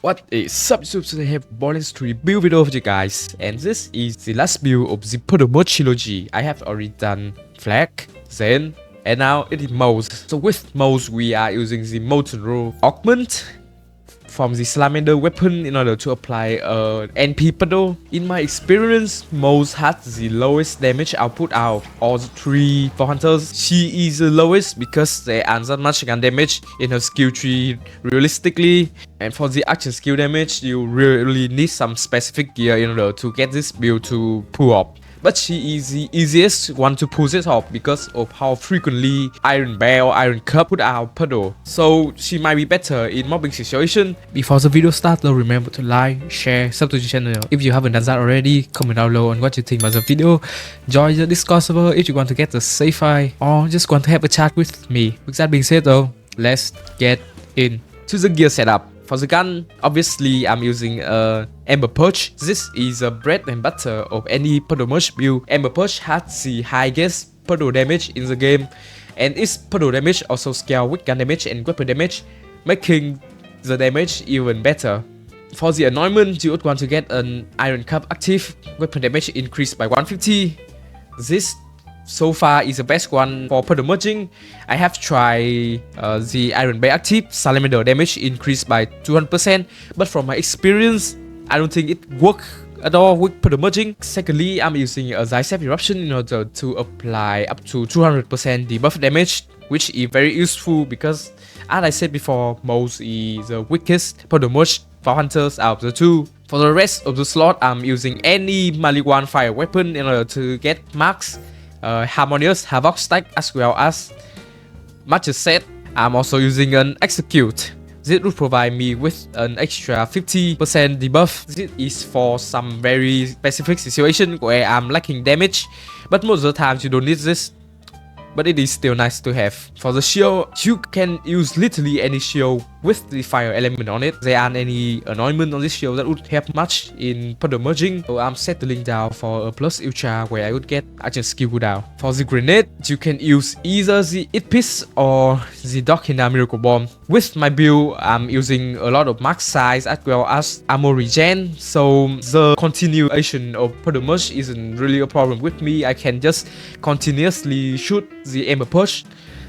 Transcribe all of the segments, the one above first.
What is up, YouTube? Today I have Borderlands 3 build video for you guys, and this is the last build of the Puddle mod trilogy. I have already done Flag, Zen, and now it is Moze. So with Moze, we are using the Molten Roll Augment from the Salamander weapon in order to apply NP Puddle. In my experience, Moze has the lowest damage output out of all the 3 for hunters. She is the lowest because there aren't that much gun damage in her skill tree realistically. And for the action skill damage, you really need some specific gear in order to get this build to pull up. But she is the easiest one to pull this off because of how frequently Iron Bear or Iron Cub put out Puddle. So she might be better in mobbing situation. Before the video starts, though, remember to like, share, sub to the channel. If you haven't done that already, comment down below on what you think about the video. Join the Discord server if you want to get the SaveFile or just want to have a chat with me. With that being said though, let's get into the gear setup. For the gun, obviously I'm using Ember Purge. This is a bread and butter of any Puddle merge build. Ember Purge has the highest Puddle damage in the game, and its Puddle damage also scale with gun damage and weapon damage, making the damage even better. For the anointment, you would want to get an Iron Cub active, weapon damage increased by 150. This so far is the best one for Puddle merging. I have tried the Iron Bear active, Salamander damage increased by 200%, but from my experience, I don't think it works at all with Puddle merging. Secondly, I'm using a Zycep Eruption in order to apply up to 200% debuff damage, which is very useful because, as I said before, Moze is the weakest Puddle merge for hunters out of the 2. For the rest of the slot, I'm using any Maliwan fire weapon in order to get marks. Harmonious Havoc stack as well as Match set. I'm also using an Execute. This will provide me with an extra 50% debuff. This is for some very specific situation where I'm lacking damage, but most of the times you don't need this, but it is still nice to have. For the shield, you can use literally any shield with the fire element on it. There aren't any anointment on this shield that would help much in Puddle merging, so I'm settling down for a plus ultra where I would get action skill cooldown. For the grenade, you can use either the It Piece or the Dokina Miracle Bomb. With my build, I'm using a lot of max size as well as ammo regen, so the continuation of Puddle merge isn't really a problem with me. I can just continuously shoot the Ember Push.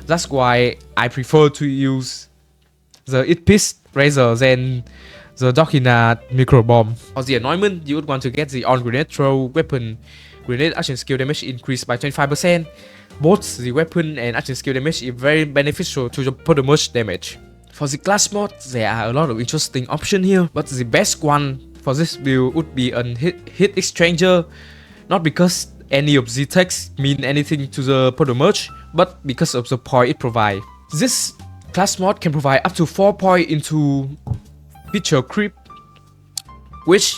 That's why I prefer to use the It Piece rather than the Dokina Micro Bomb. For the anointment, you would want to get the On Grenade Throw weapon. Grenade action skill damage increased by 25%. Both the weapon and action skill damage is very beneficial to the Puddle merge damage. For the class mod, there are a lot of interesting options here, but the best one for this build would be a hit exchanger. Not because any of the texts mean anything to the Puddle merge, but because of the point it provides. This class mod can provide up to 4 points into feature creep, which,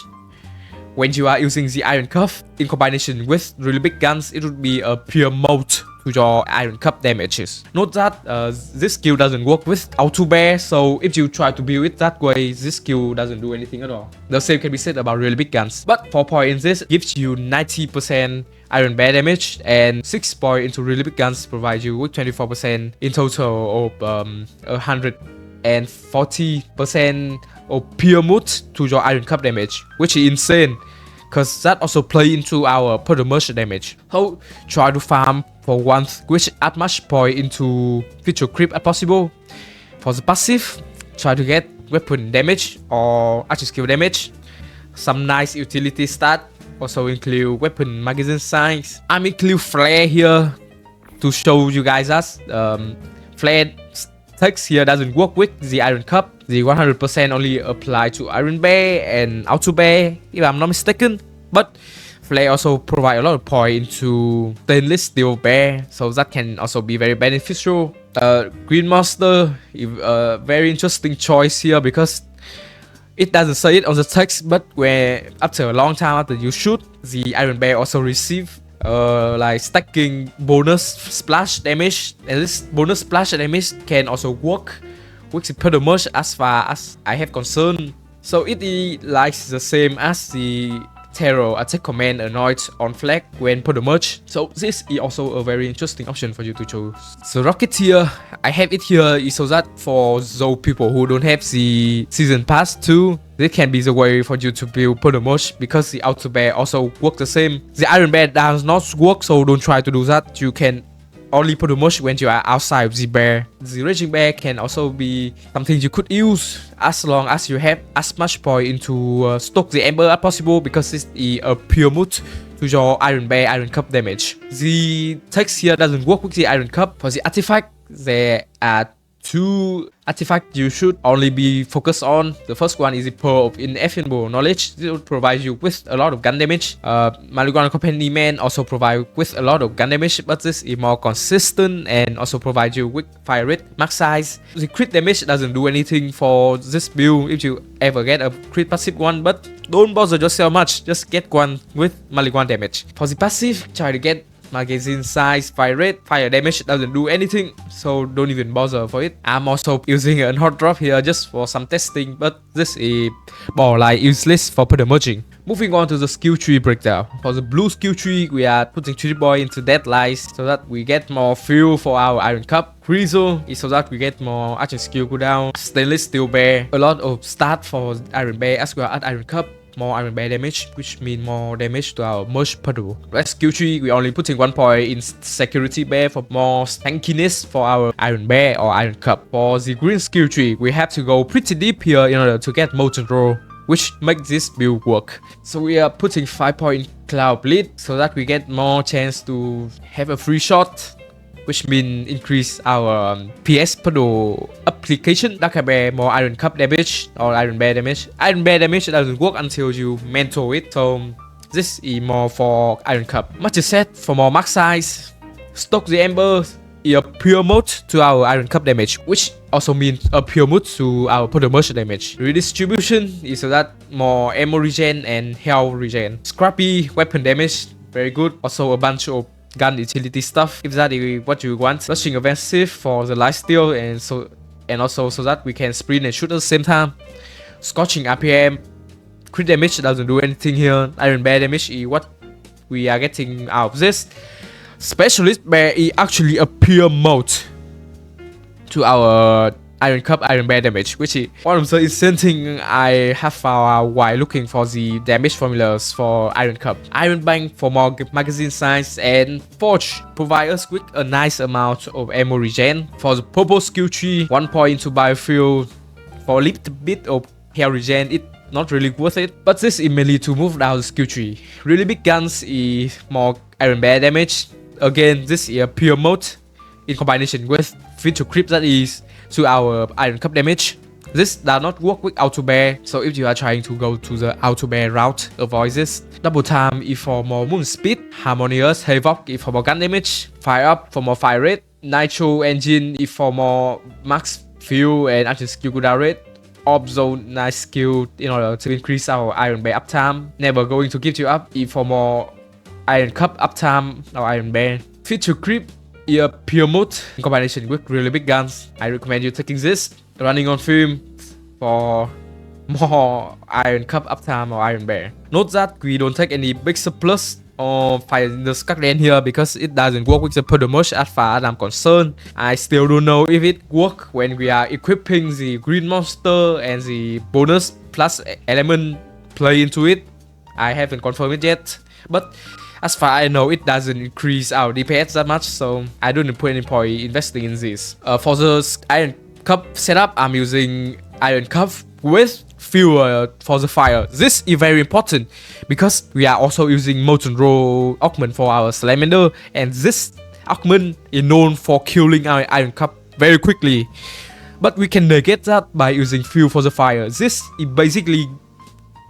when you are using the Iron Cub in combination with really big guns, it would be a pure moat to your Iron Cub damages. Note that this skill doesn't work with Auto Bear, so if you try to build it that way, this skill doesn't do anything at all. The same can be said about really big guns, but 4 points in this gives you 90% Iron Bear damage, and 6 points into really big guns provide you with 24% in total of 140% of pure mood to your Iron Cub damage, which is insane, because that also plays into our Puddle merge damage. So try to farm for once, which add much point into feature creep as possible. For the passive, try to get weapon damage or action skill damage. Some nice utility stat also include weapon magazine size. I'm include flare here to show you guys that flare text here doesn't work with the Iron Cub. The 100% only apply to Iron Bear and Auto Bear, if I'm not mistaken. But flare also provide a lot of points into Stainless Steel Bear, so that can also be very beneficial. Green Monster is a very interesting choice here because it doesn't say it on the text, but where after a long time after you shoot, the Iron Bear also receive like stacking bonus splash damage, and this bonus splash damage can also work with the Puddle merge as far as I have concern. So it is like the same as the Terror attack command annoyed on flag when Puddle merge, so this is also a very interesting option for you to choose. So Rocketeer, I have it here so that for those people who don't have the season pass too, This can be the way for you to build Puddle Mosh because the auto bear also works the same. The iron bear does not work, so don't try to do that. You can only Puddle Mosh when you are outside of the bear. The raging bear can also be something you could use as long as you have as much point into stock the ember as possible, because it's a pure mood to your iron bear iron cup damage. The text here doesn't work with the iron cup. For the artifact, there are two artifacts you should only be focused on. The first one is the Pearl of Ineffable Knowledge. This will provide you with a lot of gun damage. Maliwan Company Man also provide with a lot of gun damage, but this is more consistent and also provide you with fire rate, max size. The crit damage doesn't do anything for this build if you ever get a crit passive one, but don't bother yourself much, just get one with Maliwan damage. For the passive, try to get magazine size, fire rate, fire damage doesn't do anything, so don't even bother for it. I'm also using a hot drop here just for some testing, but this is more like useless for Puddle merging. Moving on to the skill tree breakdown. For the blue skill tree, we are putting Tree Boy into Deadlight so that we get more fuel for our Iron Cup. Grizzle is so that we get more action skill cooldown. Stainless Steel Bear, a lot of stat for Iron Bear as well as Iron Cup. More Iron Bear damage, which means more damage to our merge Puddle. Red skill tree, we only putting 1 point in Security Bear for more tankiness for our Iron Bear or Iron Cup. For the green skill tree, we have to go pretty deep here in order to get Moze and Iron Cub, which makes this build work. So we are putting 5 point in Cloud Bleed so that we get more chance to have a free shot, which means increase our PS Puddle application. Dark Bear more Iron Cup damage or Iron Bear damage. Iron Bear damage doesn't work until you mentor it, so this is more for Iron Cup. Much is said for more max size. Stock the Ember is a pure mode to our Iron Cup damage, which also means a pure mode to our Puddle merge damage. Redistribution is so that more ammo regen and health regen. Scrappy weapon damage, very good. Also a bunch of gun utility stuff if that is what you want. Rushing offensive for the lifesteal and also so that we can sprint and shoot at the same time. Scorching RPM, crit damage doesn't do anything here. Iron Bear damage is what we are getting out of this. Specialist Bear is actually a pure mode to our Iron Cup Iron Bear damage, which is one of the insane things I have found while looking for the damage formulas for Iron Cup. Iron Bank for more magazine size, and Forge provide us with a nice amount of ammo regen. For the purple skill tree, 1 point into biofuel for a little bit of health regen. It's not really worth it, but this is mainly to move down the skill tree. Really big guns is more Iron Bear damage. Again, this is a pure mode in combination with Fit to Creep, that is to our Iron Cup damage. This does not work with Auto Bear, so if you are trying to go to the Auto Bear route, avoid this. Double Time is for more moon speed. Harmonious Havoc is for more gun damage. Fire Up for more fire rate. Nitro Engine is for more max fuel and action skill cooldown rate. Orb Zone, nice skill in order to increase our Iron Bear uptime. Never Going to Give You Up is for more Iron Cup uptime or Iron Bear. Fit to Creep, a pure mode in combination with really big guns. I recommend you taking this. Running on film for more Iron Cup uptime or Iron Bear. Note that we don't take any big surplus or fire in the Skyland here because it doesn't work with the Puddle merge as far as I'm concerned. I still don't know if it works when we are equipping the green monster and the bonus plus element play into it. I haven't confirmed it yet, but as far as I know, it doesn't increase our DPS that much, so I don't put any point investing in this. For the Iron Cup setup, I'm using Iron Cup with fuel for the fire. This is very important because we are also using Molten Roll augment for our Salamander, and this augment is known for killing our Iron Cup very quickly. But we can negate that by using fuel for the fire. This is basically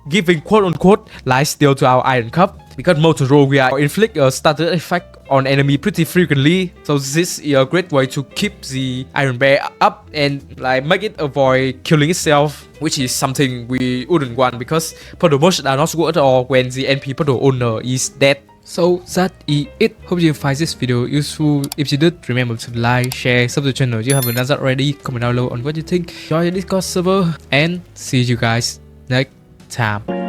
giving quote-unquote lifesteal to our Iron Cup. Because Molten Roll, we are inflict a starter effect on enemy pretty frequently, so this is a great way to keep the Iron Bear up and like make it avoid killing itself, which is something we wouldn't want because Puddle merge are not good at all when the NP Puddle owner is dead. So that is it. Hope you find this video useful. If you did, remember to like, share, subscribe to the channel if you haven't done that already. Comment down below on what you think. Join the Discord server and see you guys next time.